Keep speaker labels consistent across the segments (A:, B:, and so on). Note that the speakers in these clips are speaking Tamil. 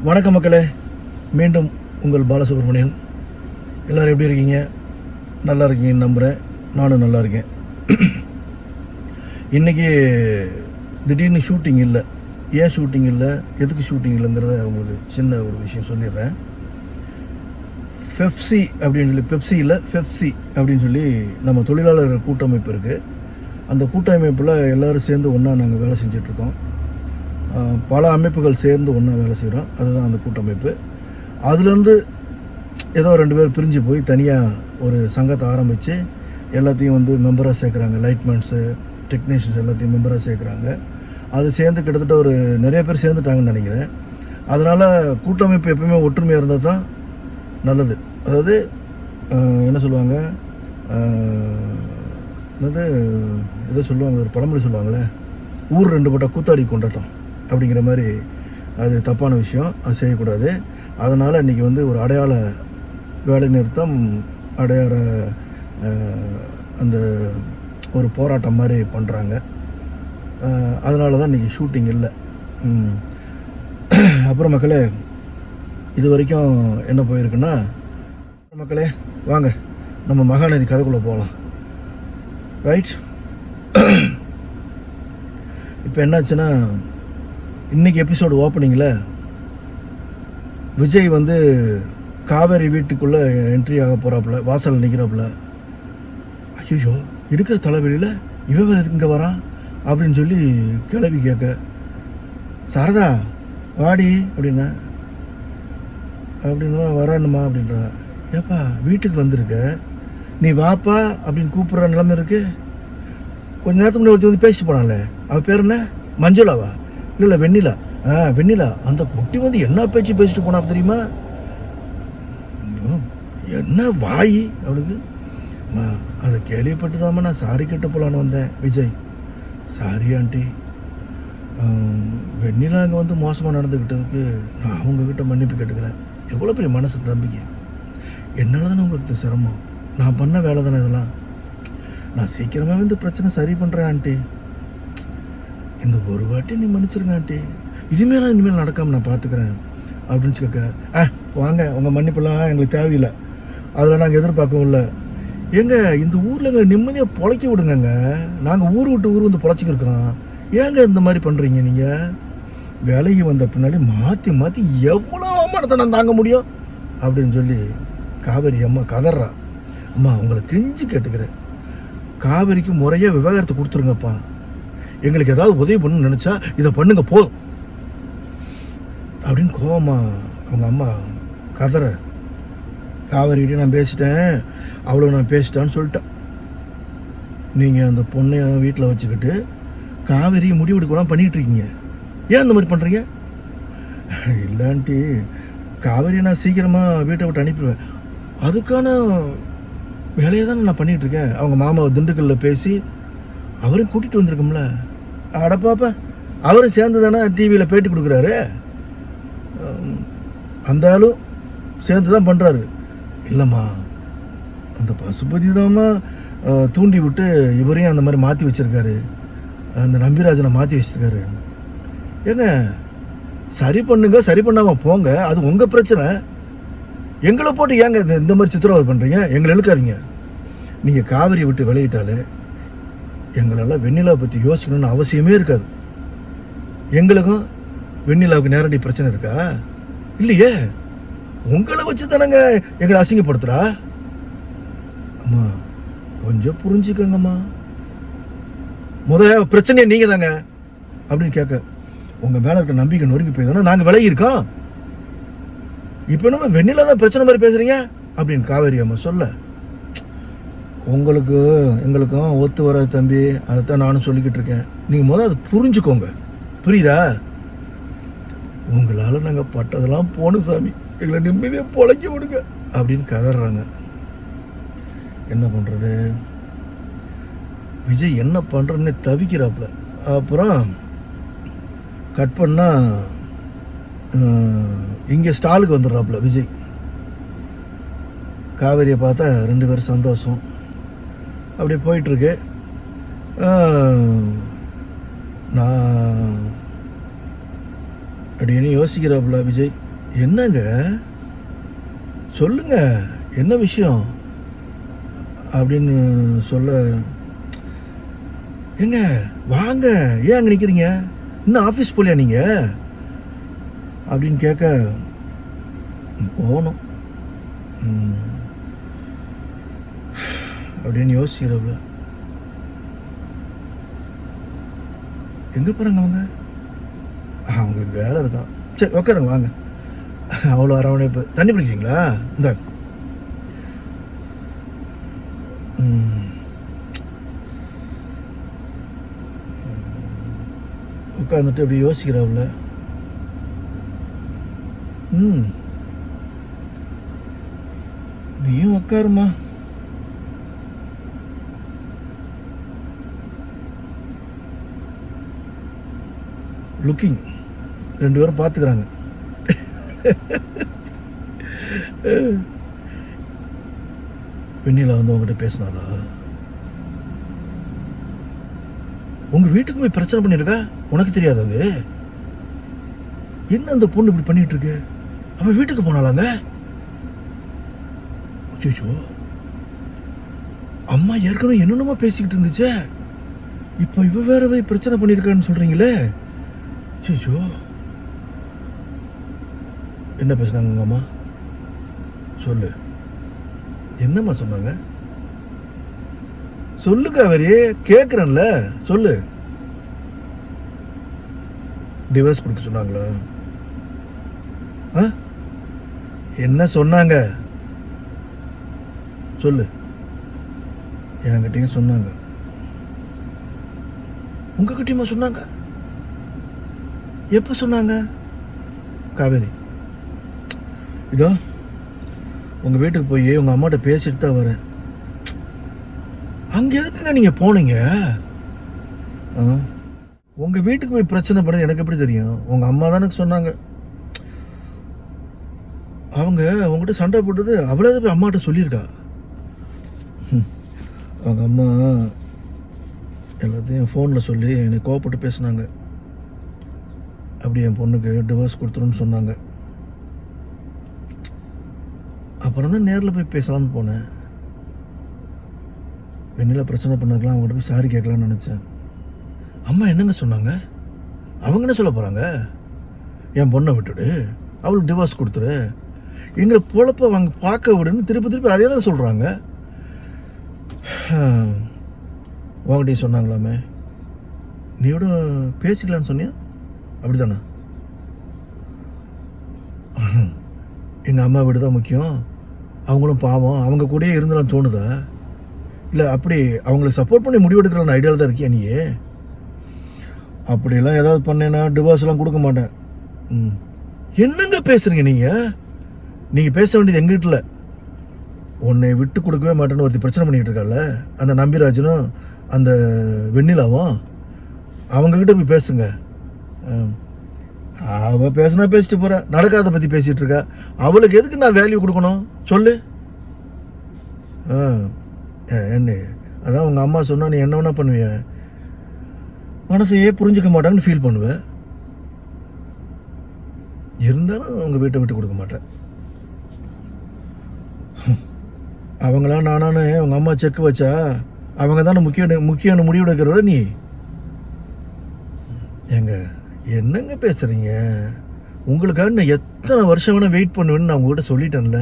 A: வணக்கம் மக்களே, மீண்டும் உங்கள் பாலசுப்ரமணியன். எல்லோரும் எப்படி இருக்கீங்க? நல்லா இருக்கீங்கன்னு நம்புகிறேன். நானும் நல்லா இருக்கேன். இன்றைக்கி திடீர்னு ஷூட்டிங் இல்லை. ஏன் ஷூட்டிங் இல்லை, எதுக்கு ஷூட்டிங் இல்லைங்கிறத உங்களுக்கு சின்ன ஒரு விஷயம் சொல்லிடுறேன். பெப்சி அப்படின்னு சொல்லி நம்ம தொழிலாளர் கூட்டமைப்பு இருக்குது. அந்த கூட்டமைப்பில் எல்லோரும் சேர்ந்து ஒன்றா நாங்கள் வேலை செஞ்சிட்ருக்கோம். பல அமைப்புகள் சேர்ந்து ஒன்றா வேலை செய்கிறோம். அதுதான் அந்த கூட்டமைப்பு. அதுலேருந்து ஏதோ 2 பேர் பிரிஞ்சு போய் தனியாக ஒரு சங்கத்தை ஆரம்பித்து எல்லாத்தையும் மெம்பராக சேர்க்குறாங்க. லைட்மேன்ஸு, டெக்னீஷியன்ஸ் எல்லாத்தையும் மெம்பராக சேர்க்குறாங்க. அது சேர்ந்து கிட்டத்தட்ட ஒரு நிறைய பேர் சேர்ந்துட்டாங்கன்னு நினைக்கிறேன். அதனால் கூட்டமைப்பு எப்பவுமே ஒற்றுமையாக இருந்தால் தான் நல்லது. அதாவது என்ன சொல்லுவாங்க, ஏதோ சொல்லுவாங்க, ஒரு பழமொழி சொல்லுவாங்களே, ஊர் 2 பட்டா கூத்தாடி கொண்டாட்டம் அப்படிங்கிற மாதிரி. அது தப்பான விஷயம், அது செய்யக்கூடாது. அதனால் இன்றைக்கி ஒரு அடையாள வேலை நிறுத்தம், அடையாள அந்த ஒரு போராட்டம் மாதிரி பண்ணுறாங்க. அதனால தான் இன்றைக்கி ஷூட்டிங் இல்லை. அப்புறம் மக்களே, இது வரைக்கும் என்ன போயிருக்குன்னா, மக்களே வாங்க நம்ம மகாநதி கதைக்குள்ளே போகலாம். ரைட். இப்போ என்னாச்சுன்னா, இன்றைக்கி எபிசோடு ஓப்பனிங்கில் விஜய் காவேரி வீட்டுக்குள்ளே என்ட்ரி ஆக போகிறாப்புல, வாசலில் நிற்கிறாப்புல. ஐயோ, இருக்கிற தலைவலியில் இவன் வேறு இங்கே வரான் அப்படின்னு சொல்லி கிளவி கேட்க, சாரதா வாடி அப்படின்னா வரணுமா அப்படின்றா. ஏப்பா வீட்டுக்கு வந்திருக்க, நீ வாப்பா அப்படின்னு கூப்பிட்ற நிலைமை இருக்கு. கொஞ்ச நேரத்துக்கு முன்னாடி ஒருத்தி பேசிட்டு போனால, அவள் பேர் என்ன, மஞ்சுளாவா? இல்லை வெண்ணிலா. வெண்ணிலா. அந்த குட்டி என்ன பேச்சு பேசிட்டு போனா தெரியுமா? என்ன வாய் அவளுக்கு. அதை கேள்விப்பட்டு தாம்மா நான் சாரி கேட்ட போலான்னு வந்தேன். விஜய், சாரி ஆண்டி, வெண்ணிலா அங்கே மோசமாக நடந்துக்கிட்டதுக்கு நான் அவங்கக்கிட்ட மன்னிப்பு கேட்டுக்கிறேன். எவ்வளோ பெரிய மனசு தம்பிக்கு. என்னால் தானே உங்களுக்கு சிரமம், நான் பண்ண வேலை தானே இதெல்லாம். நான் சீக்கிரமாக பிரச்சனை சரி பண்ணுறேன் ஆண்டி. இந்த ஒரு வாட்டி நீ மன்னிச்சிருங்க ஆண்டி, இனிமேல் நடக்காமல் நான் பார்த்துக்கிறேன் அப்படின்னு கேட்க, வாங்க உங்கள் மன்னிப்பெல்லாம் எங்களுக்கு தேவையில்லை, அதில் நாங்கள் எதிர்பார்க்கவும் இல்லை. ஏங்க இந்த ஊரில் எங்களை நிம்மதியாக பொழைக்க விடுங்கங்க. நாங்கள் ஊர் விட்டு ஊர் பொழைச்சிக்கிருக்கோம். ஏங்க இந்த மாதிரி பண்ணுறீங்க நீங்கள்? வேலைக்கு வந்த பின்னாடி மாற்றி எவ்வளோ அவமானத்தை நான் தாங்க முடியும் அப்படின்னு சொல்லி காவேரி அம்மா கதறா. அம்மா உங்களை கெஞ்சி கேட்டுக்கிறேன், காவேரிக்கு முறையாக விவாகரத்தை கொடுத்துருங்கப்பா. எங்களுக்கு ஏதாவது உதவி பண்ணணும்னு நினச்சா இதை பண்ணுங்க போதும் அப்படின்னு கோவமா அவங்க அம்மா கதற. காவேரிக்கிட்டே நான் பேசிட்டேன், அவ்வளோ நான் பேசிட்டான்னு சொல்லிட்டேன். நீங்கள் அந்த பொண்ணை வீட்டில் வச்சுக்கிட்டு காவேரியை முடிவெடுக்கலாம் பண்ணிகிட்டு இருக்கீங்க. ஏன் அந்த மாதிரி பண்ணுறீங்க? இல்லான்ட்டி காவேரியை நான் சீக்கிரமாக வீட்டை விட்டு அனுப்பிடுவேன். அதுக்கான வேலையை தான் நான் பண்ணிகிட்ருக்கேன். அவங்க மாமாவை திண்டுக்கல்லில் பேசி அவரையும் கூட்டிகிட்டு வந்திருக்கோம்ல. அடப்பாப்பா, அவரும் சேர்ந்து தானே டிவியில் பேட்டி கொடுக்குறாரு. அந்த ஆளும் சேர்ந்து தான் பண்ணுறாரு. இல்லைம்மா, அந்த பசுபதி தாம்மா தூண்டி விட்டு இவரையும் அந்த மாதிரி மாற்றி வச்சுருக்காரு, அந்த நம்பிராஜனை மாற்றி வச்சுருக்காரு. ஏங்க சரி பண்ணுங்க, சரி பண்ணாமல் போங்க, அது உங்கள் பிரச்சனை. எங்களை போட்டு ஏங்க இந்த மாதிரி சித்திரவதை பண்ணுறீங்க? எங்களை இழுக்காதீங்க. நீங்கள் காவிரியை விட்டு விளையிட்டாலே எங்களெல்லாம் வெண்ணிலா பற்றி யோசிக்கணும்னு அவசியமே இருக்காது. எங்களுக்கும் வெண்ணிலாவுக்கு நேரடி பிரச்சனை இருக்கா? இல்லையே. உங்களை வச்சு தானங்க எங்களை அசிங்கப்படுத்துறா. அம்மா கொஞ்சம் புரிஞ்சுக்கங்கம்மா, பிரச்சனையே நீங்கள் தாங்க அப்படின்னு கேட்க, உங்கள் மேலே இருக்க நம்பிக்கை நொறுங்கி போய் தானே நாங்கள் விலகி இருக்கோம். இப்போ நம்ம வெண்ணிலா தான் பிரச்சனை மாதிரி பேசுகிறீங்க அப்படின்னு காவேரி அம்மா சொல்ல, உங்களுக்கு எங்களுக்கும் ஒத்து வராது தம்பி, அதைத்தான் நானும் சொல்லிக்கிட்டு இருக்கேன். நீங்கள் அதை புரிஞ்சுக்கோங்க, புரியுதா? உங்களால் நாங்கள் பட்டதெல்லாம் போகணும் சாமி, எங்களை நிம்மதியாக பொழைக்க விடுங்க அப்படின்னு கதறாங்க. என்ன பண்ணுறது? விஜய் என்ன பண்ணுறன்னு தவிக்கிறாப்புல. அப்புறம் கட் பண்ணால் இங்கே ஸ்டாலுக்கு வந்துடுறாப்புல விஜய். காவேரியை பார்த்தா 2 பேரும் சந்தோஷம். அப்படியே போயிட்டுருக்கு. நான் அப்படின்னு யோசிக்கிறாப்புல விஜய். என்னங்க சொல்லுங்க, என்ன விஷயம் அப்படின்னு சொல்ல, ஏங்க வாங்க, ஏன் அங்கே நிற்கிறீங்க, இன்னும் ஆஃபீஸ் போகலையா நீங்கள் அப்படின்னு கேட்க, போகணும் அப்படின்னு யோசிக்கிறவள, எங்கே போகிறாங்க அவங்க? அவங்களுக்கு வேலை இருக்கான். சரி உட்காருங்க வாங்க. அவ்வளோ அரவணைப்பு. தண்ணி பிடிக்கிறீங்களா? இந்த உட்காந்துட்டு அப்படி யோசிக்கிறவள, நீயும் உட்காருமா. லுக்கிங் 2 பேரும் பார்த்துக்கிறாங்க. வெண்ணிலா வந்து உங்ககிட்ட பேசினாளா? உங்க வீட்டுக்கு போய் பிரச்சனை பண்ணிருக்கா? உனக்கு தெரியாது அது? என்ன அந்த பொண்ணு இப்படி பண்ணிட்டு இருக்கு? அவ வீட்டுக்கு போனாலாங்க? ஐயோ, அம்மா ஏற்கனவே என்னென்னமோ பேசிக்கிட்டு இருந்துச்சே, இப்ப இவ வேற போய் பிரச்சனை பண்ணிருக்கான்னு சொல்றீங்களே. ஐயோ, என்ன பேசுனாங்க உங்க அம்மா? சொல்லு, என்னம்மா சொன்னாங்க? சொல்லு காவேரி, கேட்குறேன்ல, சொல்லு. டிவோர்ஸ் கொடுக்க சொன்னாங்களா? என்ன சொன்னாங்க சொல்லு. என்கிட்டயும் சொன்னாங்க. உங்ககிட்டயுமா சொன்னாங்க? எப்போ சொன்னாங்க காவேரி? இதோ உங்கள் வீட்டுக்கு போய் உங்கள் அம்மாட்ட பேசிட்டு தான் வரேன். அங்கே எதுக்குங்க நீங்கள் போனீங்க? உங்கள் வீட்டுக்கு போய் பிரச்சனை பண்ணது எனக்கு எப்படி தெரியும்? உங்கள் அம்மா தானே சொன்னாங்க. அவங்க உங்ககிட்ட சண்டை போட்டது அவ்வளோ போய் அம்மாட்ட சொல்லியிருக்கா. அவங்க அம்மா எல்லாத்தையும் ஃபோனில் சொல்லி என்னை கோவப்பட்டு பேசினாங்க. அப்படி என் பொண்ணுக்கு டிவோர்ஸ் கொடுத்துருன்னு சொன்னாங்க. அப்புறம் தான் நேரில் போய் பேசலாம்னு போனேன். வெண்ணிலா பிரச்சனை பண்ணதுலாம் அவங்கள்ட்ட போய் சாரி கேட்கலான்னு நினச்சேன். அம்மா என்னங்க சொன்னாங்க? அவங்க என்ன சொல்ல போகிறாங்க? என் பொண்ணை விட்டுடு, அவளுக்கு டிவோர்ஸ் கொடுத்துரு, எங்களை பொழப்ப அவங்க பார்க்க விடுன்னு திருப்பி திருப்பி அதே தான் சொல்கிறாங்க. உங்கள்கிட்டையும் சொன்னாங்களாமே, நீயோட பேசிக்கலான்னு சொன்னியா? அப்படி தானே? எங்கள் அம்மா வீடு தான் முக்கியம், அவங்களும் பாவம், அவங்க கூடயே இருந்தலாம் தோணுதா? இல்லை அப்படி அவங்களுக்கு சப்போர்ட் பண்ணி முடிவெடுக்கலான்னு ஐடியாவில் தான் இருக்கியா நீ? அப்படிலாம் ஏதாவது பண்ணேன்னா டிவோர்ஸ்லாம் கொடுக்க மாட்டேன். என்னங்க பேசுகிறீங்க நீங்கள் பேச வேண்டியது எங்கிட்ட இல்லை. உன்னை விட்டு கொடுக்கவே மாட்டேன்னு ஒருத்தி பிரச்சனை பண்ணிக்கிட்டு இருக்காள், அந்த நம்பிராஜனும் அந்த வெண்ணிலாவும். அவங்கக்கிட்ட போய் பேசுங்க. அவள் பேசுனா பேசிட்டு போகிறா, நடக்காத பற்றி பேசிகிட்டு இருக்கா. அவளுக்கு எதுக்கு நான் வேல்யூ கொடுக்கணும் சொல்லு? என்ன அதான் உங்கள் அம்மா சொன்னால் நீ என்ன வேணா பண்ணுவிய, மனசையே புரிஞ்சுக்க மாட்டாங்கன்னு ஃபீல் பண்ணுவேன். இருந்தாலும் அவங்க வீட்டை விட்டு கொடுக்க மாட்டேன். அவங்களாம் நானானு உங்கள் அம்மா செக் வச்சா அவங்க தானே முக்கியம் முடிவு எடுக்கிறவள நீ. ஏங்க என்னங்க பேசுகிறீங்க? உங்களுக்காக நான் எத்தனை வருஷம் வேணால் வெயிட் பண்ணுவேன்னு நான் உங்ககிட்ட சொல்லிட்டேன்ல.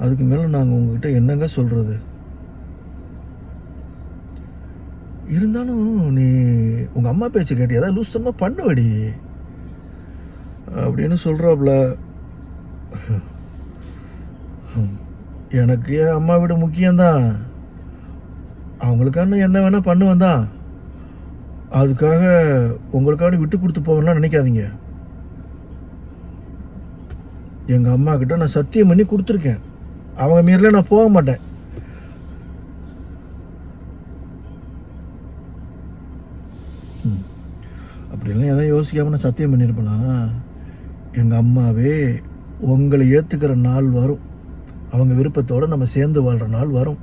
A: அதுக்கு மேலே நாங்கள் உங்ககிட்ட என்னங்க சொல்கிறது? இருந்தாலும் நீ உங்கள் அம்மா பேச்சு கேட்டி ஏதாவது லூஸ்தமாக பண்ணுவடி அப்படின்னு சொல்கிறாப்புல. எனக்கு என் அம்மா வீடு முக்கியம்தான், அவங்களுக்கான என்ன வேணால் பண்ணுவேன் தான். அதுக்காக உங்களுக்கான விட்டு கொடுத்து போவேன்னா நினைக்காதீங்க. எங்கள் அம்மா கிட்ட நான் சத்தியம் பண்ணி கொடுத்துருக்கேன், அவங்க மீறல நான் போக மாட்டேன். அப்படிலாம் எதாவது யோசிக்காமல் நான் சத்தியம் பண்ணியிருப்பேனா? எங்கள் அம்மாவே உங்களை ஏற்றுக்கிற நாள் வரும், அவங்க விருப்பத்தோடு நம்ம சேர்ந்து வாழ்கிற நாள் வரும்.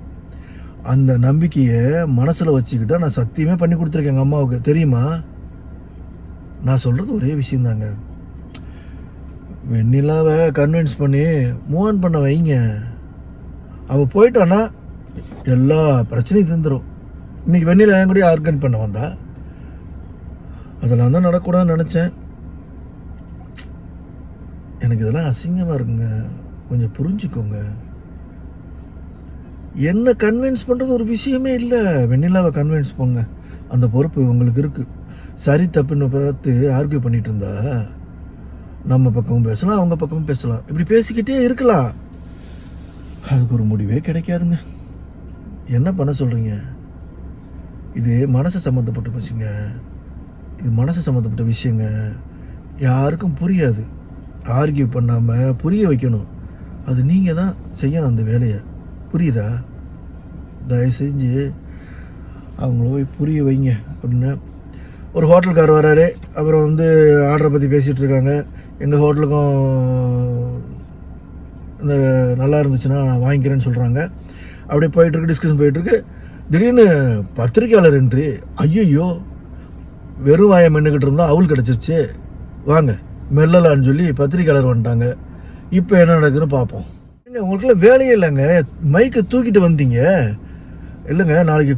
A: அந்த நம்பிக்கையை மனசில் வச்சுக்கிட்டா நான் சத்தியமே பண்ணி கொடுத்துருக்கேன் எங்கள் அம்மாவுக்கு, தெரியுமா? நான் சொல்கிறது ஒரே விஷயந்தாங்க. வெண்ணிலாவை கன்வின்ஸ் பண்ணி மூவ் ஆன் பண்ண வைங்க. அவள் போயிட்டான்னா எல்லா பிரச்சனையும் தந்துடும். இன்றைக்கி வெண்ணிலா என் கூட ஆர்கன் பண்ண வந்தா, அதெல்லாம் தான் நடக்கூடாதுன்னு நினச்சேன். எனக்கு இதெல்லாம் அசிங்கமாக இருக்குங்க, கொஞ்சம் புரிஞ்சுக்கோங்க. என்ன கன்வின்ஸ் பண்ணுறது ஒரு விஷயமே இல்லை. வெண்ணிலாவை கன்வின்ஸ் போங்க, அந்த பொறுப்பு உங்களுக்கு இருக்குது. சரி தப்புன்னு பார்த்து ஆர்கியூ பண்ணிகிட்டு இருந்தா நம்ம பக்கமும் பேசலாம், அவங்க பக்கமும் பேசலாம், இப்படி பேசிக்கிட்டே இருக்கலாம். அதுக்கு ஒரு முடிவே கிடைக்காதுங்க. என்ன பண்ண சொல்கிறீங்க? இது மனசு சம்மந்தப்பட்ட விஷயங்க, இது மனசு சம்மந்தப்பட்ட விஷயங்க. யாருக்கும் புரியாது. ஆர்கியூ பண்ணாமல் புரிய வைக்கணும். அது நீங்கள் தான் செய்யணும் அந்த வேலையை. புரியுதா? தயவு செஞ்சு அவங்கள போய் புரிய வைங்க அப்படின்னு. ஒரு ஹோட்டலுக்கார் வராரு, அப்புறம் ஆர்டரை பற்றி பேசிகிட்டு இருக்காங்க. எங்கள் ஹோட்டலுக்கும் இந்த நல்லா இருந்துச்சுன்னா நான் வாங்கிக்கிறேன்னு சொல்கிறாங்க. அப்படியே போயிட்டுருக்கு, டிஸ்கஷன் போயிட்டுருக்கு. திடீர்னு பத்திரிக்கையாளர் என்ட்ரி. ஐயோ, வெறும் வாயை மென்னுக்கிட்டு இருந்தால் அவள் கிடச்சிருச்சு, வாங்க மெல்லலான்னு சொல்லி பத்திரிக்கையாளர் வந்துட்டாங்க. இப்போ என்ன நடக்குதுன்னு பார்ப்போம். உங்களுக்குள்ள வேலையே இல்லைங்க, மைக்கை தூக்கிட்டு வந்தீங்க. இல்லைங்க, நாளைக்கு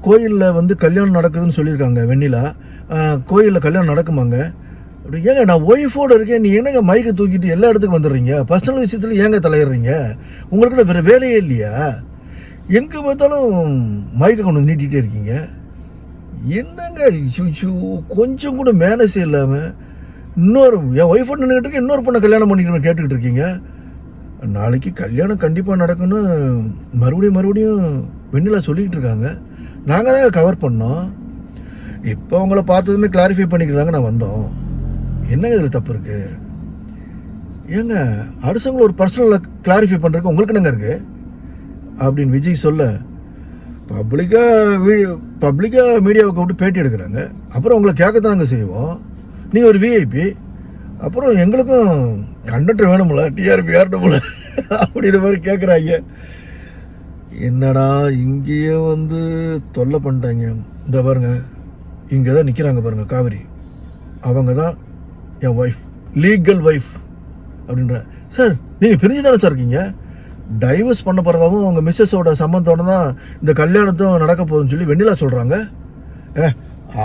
A: கோயிலில் கல்யாணம் நடக்குதுன்னு சொல்லியிருக்காங்க. வெண்ணிலா கோயிலில் கல்யாணம் நடக்குமாங்க? அப்படி ஏங்க, நான் ஒய்ஃபோடு இருக்கேன், நீ என்னங்க மைக்கை தூக்கிட்டு எல்லா இடத்துக்கும் வந்துடுறீங்க? பர்சனல் விஷயத்தில் ஏங்க தலையிடுறீங்க? உங்களுக்கு வேறு வேலையே இல்லையா? எங்கே பார்த்தாலும் மைக்கை கொண்டு நீட்டிகிட்டே இருக்கீங்க. என்னங்க கொஞ்சம் கூட மேனஸே இல்லாமல் இன்னொரு என் ஒய்ஃபோட நின்றுக்கிட்டு இருக்க இன்னொரு பொண்ணை கல்யாணம் பண்ணிக்கணும்னு கேட்டுக்கிட்டு இருக்கீங்க. நாளைக்கு கல்யாணம் கண்டிப்பாக நடக்குன்னு மறுபடியும் வெண்ணிலா சொல்லிக்கிட்டு இருக்காங்க. நாங்கள் தாங்க கவர் பண்ணோம். இப்போ அவங்கள பார்த்ததுமே கிளாரிஃபை பண்ணிக்கிறதாங்க நான் வந்தோம். என்னங்க இதில் தப்பு இருக்குது? ஏங்க, அடுத்தவங்களை ஒரு கிளாரிஃபை பண்ணுறதுக்கு உங்களுக்கு என்னங்க இருக்குது அப்படின்னு விஜய் சொல்ல, பப்ளிக்காக மீடியாவை கூப்பிட்டு பேட்டி எடுக்கிறாங்க. அப்புறம் உங்களை கேட்கத்தாங்க செய்வோம். நீங்கள் ஒரு விஐபி, அப்புறம் எங்களுக்கும் கண்டக்டர் வேணும்ல, டிஆர்பி ஏறணும்ல அப்படின்ற மாதிரி கேட்குறாங்க. என்னடா இங்கேயே தொல்லை பண்ணிட்டாங்க. இந்த பாருங்க, இங்கே தான் நிற்கிறாங்க பாருங்கள் காவேரி, அவங்க தான் என் ஒய்ஃப், லீகல் ஒய்ஃப் அப்படின்ற. சார், நீங்கள் பிரிஞ்சு தானே சார் இருக்கீங்க? டைவர்ஸ் பண்ண போகிறதாவும் அவங்க மிஸ்ஸஸோட சம்மந்தோட தான் இந்த கல்யாணத்தும் நடக்க போகுதுன்னு சொல்லி வெண்ணிலா சொல்கிறாங்க.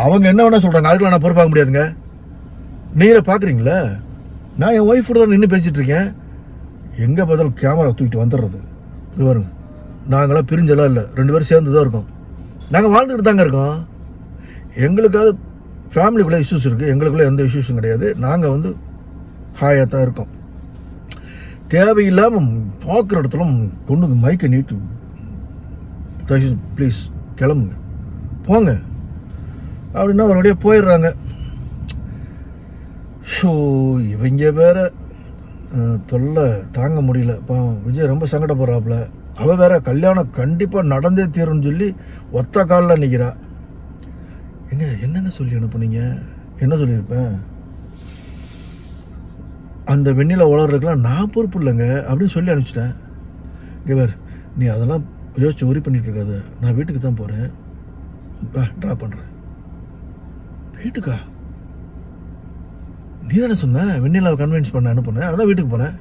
A: அவங்க என்ன வேணால் சொல்கிறாங்க, அதுக்கெலாம் நான் பொறுப்பாக முடியாதுங்க. நீங்களே பார்க்குறீங்களா, நான் என் ஒய்ஃபோட தான் நின்று பேசிகிட்டு இருக்கேன். எங்கே பார்த்தாலும் கேமரா தூக்கிட்டு வந்துடுறது. இது பாருங்க, நாங்களாம் பிரிஞ்செல்லாம் இல்லை, 2 பேரும் சேர்ந்து தான் இருக்கோம். நாங்கள் வாழ்ந்துக்கிட்டு தாங்க இருக்கோம். எங்களுக்காவது ஃபேமிலிக்குள்ளே இஷ்யூஸ் இருக்குது, எங்களுக்குள்ளே எந்த இஷ்யூஸும் கிடையாது. நாங்கள் ஹாயாக தான் இருக்கோம். தேவையில்லாமல் பார்க்குற இடத்துல கொண்டு மைக்கை நீட்டு ப்ளீஸ் கிளம்புங்க போங்க அப்படின்னா ஒரு வழியாக போயிடுறாங்க. ஸோ இவங்க வேற தொல்லை தாங்க முடியல. விஜய் ரொம்ப சங்கடப்படுறாப்புல. அவள் வேற கல்யாணம் கண்டிப்பாக நடந்தே தீரும்னு சொல்லி ஒத்த காலில் நிற்கிறா. என்னங்க சொல்லி அனுப்புனீங்க? என்ன சொல்லியிருப்பேன்? அந்த வெண்ணிலா வளர்றதுக்கெலாம் நான் பொறுப்பு இல்லைங்க அப்படின்னு சொல்லி அனுப்பிச்சிட்டேன். இவர், நீ அதெல்லாம் யோசிச்சு ஒரி பண்ணிகிட்டு இருக்காது, நான் வீட்டுக்கு தான் போகிறேன், ட்ராப் பண்ணுறேன். வீட்டுக்கா? நீ தானே சொன்ன வெண்ணிலாவை கன்வின்ஸ் பண்ண அனுப்புனேன், அதான் வீட்டுக்கு போனேன்.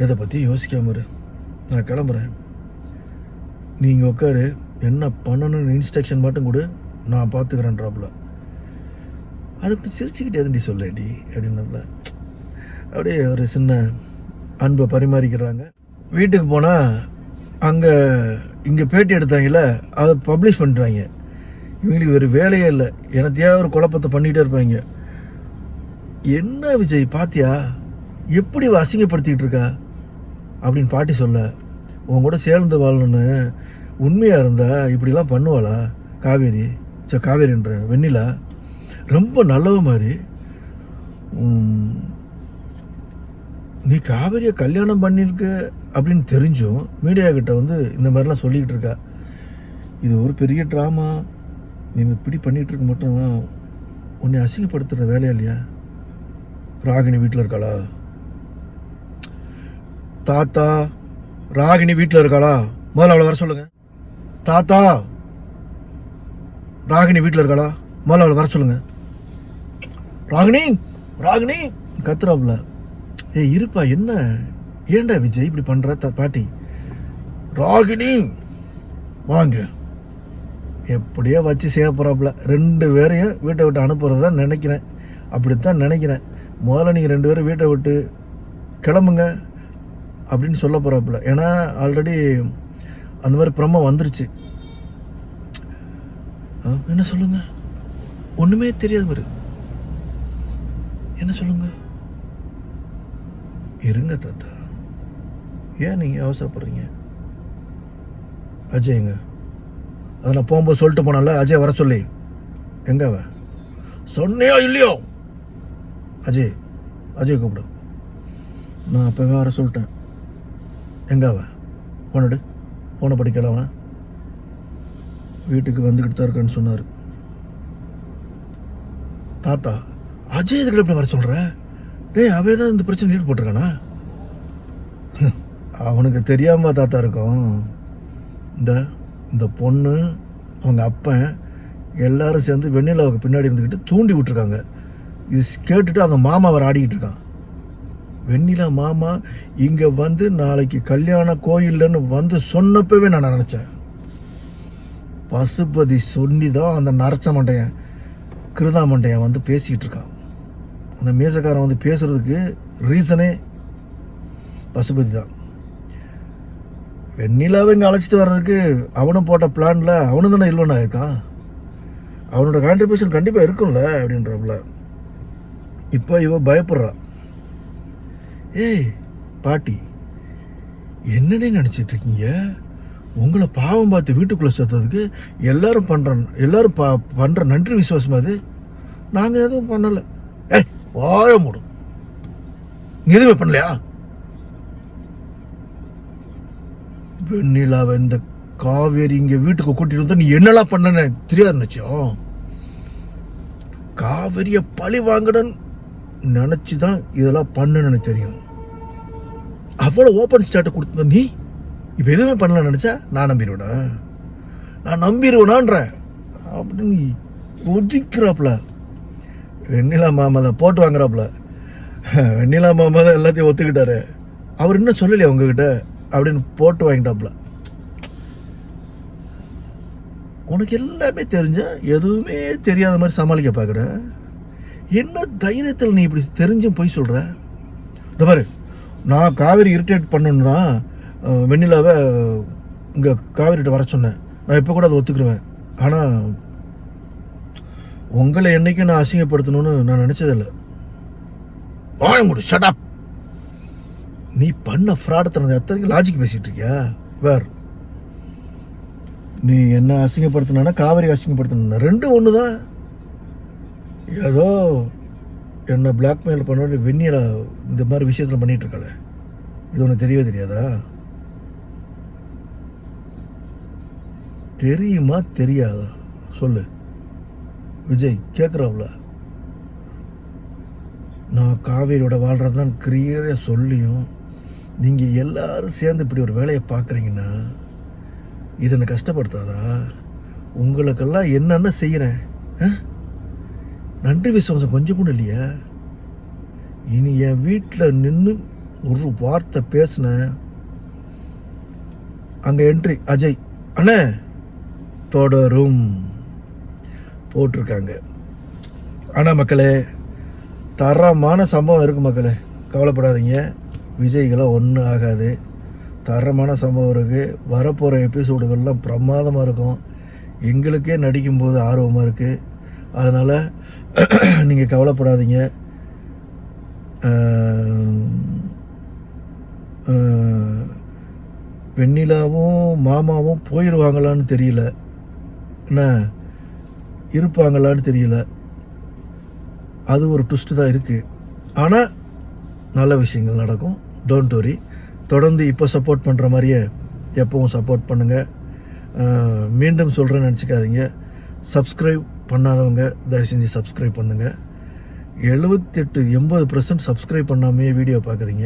A: எதை பற்றி யோசிக்காம இரு, நான் கிளம்புறேன். நீங்கள் உட்காரு, என்ன பண்ணணும்னு இன்ஸ்ட்ரக்ஷன் மட்டும் கொடு, நான் பார்த்துக்கிறேன் ட்ராப்பில். அதுக்கு சிரிச்சுக்கிட்டே எதுண்டி சொல்லேடி அப்படின்னல. அப்படியே ஒரு சின்ன அன்பை பரிமாறிக்கிறாங்க. வீட்டுக்கு போனால் இங்கே பேட்டி எடுத்தாங்கல்ல, அதை பப்ளிஷ் பண்ணுறாங்க. இவங்களுக்கு ஒரு வேலையே இல்லை, எனத்தையாவது ஒரு குழப்பத்தை பண்ணிகிட்டே இருப்பாங்க. என்ன விஜய் பாத்தியா எப்படி அசிங்கப்படுத்திக்கிட்டு இருக்கா அப்படின்னு பாட்டி சொல்ல, உன் கூட சேர்ந்து வாழணுன்னு உண்மையாக இருந்தா இப்படிலாம் பண்ணுவாளா காவேரி? காவேரின்ற வெண்ணிலா ரொம்ப நல்லவ மாதிரி. நீ காவேரியை கல்யாணம் பண்ணியிருக்க அப்படின்னு தெரிஞ்சும் மீடியா கிட்ட இந்த மாதிரிலாம் சொல்லிக்கிட்டு இருக்கா. இது ஒரு பெரிய ட்ராமா. நீ இப்படி பண்ணிகிட்டு இருக்க மட்டும் உன்னை அசிங்கப்படுத்துகிற வேலையா இல்லையா? ராகினி வீட்டில் இருக்காளா? தாத்தா, ராகினி வீட்டில் இருக்காளா? முதல்ல அவளை வர சொல்லுங்க. தாத்தா, ராகினி வீட்டில் இருக்காளா? முதல்ல அவளை வர சொல்லுங்க. ராகினி ராகினி கத்துறாப்புல. ஏய் இருப்பா, என்ன ஏன்டா விஜய் இப்படி பண்ணுற? பாட்டி ராகினி வாங்க, எப்படியோ வச்சு சேப்பறாப்புல 2 பேரையும் வீட்டை விட்டு அனுப்புறது தான் நினைக்கிறேன். அப்படித்தான் நினைக்கிறேன். முதல்ல நீங்கள் 2 பேரும் வீட்டை விட்டு கிளம்புங்க அப்படின்னு சொல்ல போகிறாப்புல. ஏன்னா ஆல்ரெடி அந்த மாதிரி பிரம்ம வந்துருச்சு. என்ன சொல்லுங்க? ஒன்றுமே தெரியாத மாதிரி என்ன சொல்லுங்க? இருங்க தாத்தா, ஏன் நீங்கள் அவசரப்படுறீங்க? அஜய்ங்க, அதை நான் போகும்போது சொல்லிட்டு போனால அஜய் வர சொல்லி. எங்க அவன்? சொன்னியோ இல்லையோ? அஜய் கூப்பிடு. நான் அப்போவே வர சொல்லிட்டேன். எங்க அவன்? போனடு போனை படிக்கல. அவன் வீட்டுக்கு வந்துக்கிட்டு தான் இருக்கான்னு சொன்னார். தாத்தா, அஜய் இதுக்கு எப்படி வர சொல்கிற? டேய், அவன் தான் இந்த பிரச்சனை லீட் போட்டிருக்கானா? அவனுக்கு தெரியாம தாத்தா இருக்கும். இந்த பொண்ணு அவங்க அப்பன் எல்லாரும் சேர்ந்து வெண்ணிலாவுக்கு பின்னாடி இருந்துக்கிட்டு தூண்டி விட்டுருக்காங்க. இது கேட்டுட்டு அந்த மாமா அவர் ஆடிக்கிட்டு இருக்கான். வெண்ணிலா மாமா இங்கே வந்து நாளைக்கு கல்யாண கோயில்லன்னு வந்து சொன்னப்பவே நான் நினச்சேன். பசுபதி சொல்லி தான் அந்த நரச்ச மண்டையன் கிருதா மண்டையன் வந்து பேசிக்கிட்டு இருக்கான். அந்த மீசக்காரன் வந்து பேசுறதுக்கு ரீசனே பசுபதி தான். வெண்ணிலாவை இங்கே அழைச்சிட்டு வர்றதுக்கு அவனும் போட்ட பிளான்ல அவனு தானே இல்லைன்னா இருக்கான். அவனோட கான்ட்ரிபியூஷன் கண்டிப்பாக இருக்கும்ல அப்படின்றப்பல. இப்போ இவ பயப்படுறான். ஏய் பாட்டி, என்னன்னே நினச்சிட்டு இருக்கீங்க? உங்களை பாவம் பார்த்து வீட்டுக்குள்ளே சேர்த்ததுக்கு எல்லாரும் பண்ணுற நன்றி விசுவாசமா அது? நாங்கள் எதுவும் பண்ணலை. ஏய் வாய மூடும், எதுவுமே பண்ணலையா? வெண்ணிலாவை இந்த காவேரி இங்கே வீட்டுக்கு கூட்டிட்டு வந்து நீ என்னெல்லாம் பண்ணன்னு தெரியாது நினச்சோம். காவேரியை பழி வாங்கணும்னு நினச்சி தான் இதெல்லாம் பண்ணுன்னு எனக்கு தெரியும். அவ்வளோ ஓப்பன் ஸ்டார்ட்டை கொடுத்த நீ இப்போ எதுவுமே பண்ணல நினச்சா நான் நம்பிடுவேனான்றேன் அப்படின்னு ஒதுக்கிறாப்புல. வெண்ணிலா மாமா தான் போட்டு வாங்குறாப்புல. வெண்ணிலா மாமா தான் எல்லாத்தையும் ஒத்துக்கிட்டாரு. அவர் இன்னும் சொல்லலையே உங்ககிட்ட அப்படின்னு போட்டு வாங்கிட்டாப்புல. உனக்கு எல்லாமே தெரிஞ்ச எதுவுமே தெரியாத மாதிரி சமாளிக்க பார்க்குற. என்ன தைரியத்தில் நீ இப்படி தெரிஞ்சும் போய் சொல்கிற? இந்த பாரு, நான் காவேரி இரிட்டேட் பண்ணணுன்னு தான் வெண்ணிலாவை இங்கே காவேரிட்ட வர சொன்னேன். நான் இப்போ கூட அதை ஒத்துக்குருவேன். ஆனால் உங்களை என்னைக்கும் நான் அசிங்கப்படுத்தணும்னு நான் நினச்சதில்லை. வாய மூடு, ஷட் அப். நீ பண்ண ஃப்ராடத்தனது எத்தனைக்கு லாஜிக் பேசிகிட்டு இருக்கியா? வேறு நீ என்ன அசிங்கப்படுத்தினா காவேரி அசிங்கப்படுத்தணும் ரெண்டும் ஒன்று தான். ஏதோ என்னை பிளாக்மெயில் பண்ண வெண்ணிலா இந்த மாதிரி விஷயத்தில் பண்ணிகிட்டு இருக்காளே, இது உனக்கு தெரியவே தெரியாதா? தெரியுமா தெரியாதா சொல்லு விஜய், கேட்குறாவுல. நான் காவேரியோட வாழ்கிறது தான் கிளியராக சொல்லியும் நீங்கள் எல்லாரும் சேர்ந்து இப்படி ஒரு வேலையை பார்க்குறீங்கன்னா இது என்னை கஷ்டப்படுத்தாதா? உங்களுக்கெல்லாம் என்னென்ன செய்கிறேன், நன்றி விசுவாசம் கொஞ்சம் கூட இல்லையா? இனி என் வீட்டில் நின்று ஒரு வார்த்தை பேசினேன், அங்கே என்ட்ரி அஜய் அண்ணே தொடரும் போட்டிருக்காங்க. ஆனால் மக்களே, தரமான சம்பவம் இருக்குது மக்களே, கவலைப்படாதீங்க. விஜய்கெல்லாம் ஒன்றும் ஆகாது. தரமான சம்பவம் இருக்குது. வரப்போகிற எபிசோடுகள்லாம் பிரமாதமாக இருக்கும். எங்களுக்கே நடிக்கும்போது ஆர்வமாக இருக்குது. அதனால் நீங்கள் கவலைப்படாதீங்க. வெண்ணிலாவும் மாமாவும் போயிடுவாங்களான்னு தெரியல, என்ன இருப்பாங்களான்னு தெரியல. அது ஒரு ட்விஸ்ட்டு தான் இருக்குது. ஆனால் நல்ல விஷயங்கள் நடக்கும். Don't worry. தொடர்ந்து இப்போ சப்போர்ட் பண்ணுற மாதிரியே எப்பவும் சப்போர்ட் பண்ணுங்கள். மீண்டும் சொல்கிறேன்னு நினச்சிக்காதீங்க. சப்ஸ்கிரைப் பண்ணாதவங்க தயவு செஞ்சு சப்ஸ்கிரைப் பண்ணுங்கள். 78-80% சப்ஸ்கிரைப் பண்ணாமே வீடியோ பார்க்குறீங்க.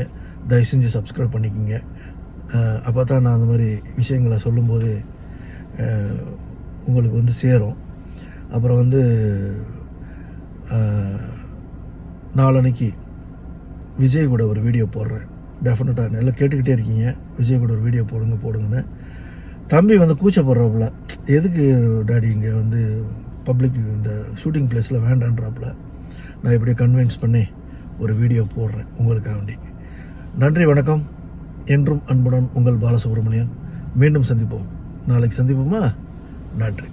A: தயவு செஞ்சு சப்ஸ்கிரைப் பண்ணிக்கோங்க. அப்போ தான் நான் அந்த மாதிரி விஷயங்களை சொல்லும்போது உங்களுக்கு வந்து சேரும். அப்புறம் வந்து நாளன்னைக்கு விஜய் கூட ஒரு வீடியோ போடுறேன். டெஃபினட்டாக எல்லாம் கேட்டுக்கிட்டே இருக்கீங்க, விஜய் கூட ஒரு வீடியோ போடுங்கன்னு. தம்பி வந்து கூச்சப்படுறாப்புல, எதுக்கு டாடி இங்கே வந்து பப்ளிக் இந்த ஷூட்டிங் பிளேஸில் வேண்டான்றாப்புல. நான் இப்படியே கன்வின்ஸ் பண்ணி ஒரு வீடியோ போடுறேன் உங்களுக்காக வேண்டி. நன்றி, வணக்கம். என்றும் அன்புடன் உங்கள் பாலசுப்ரமணியன். மீண்டும் சந்திப்போம். நாளைக்கு சந்திப்போமா? நன்றி.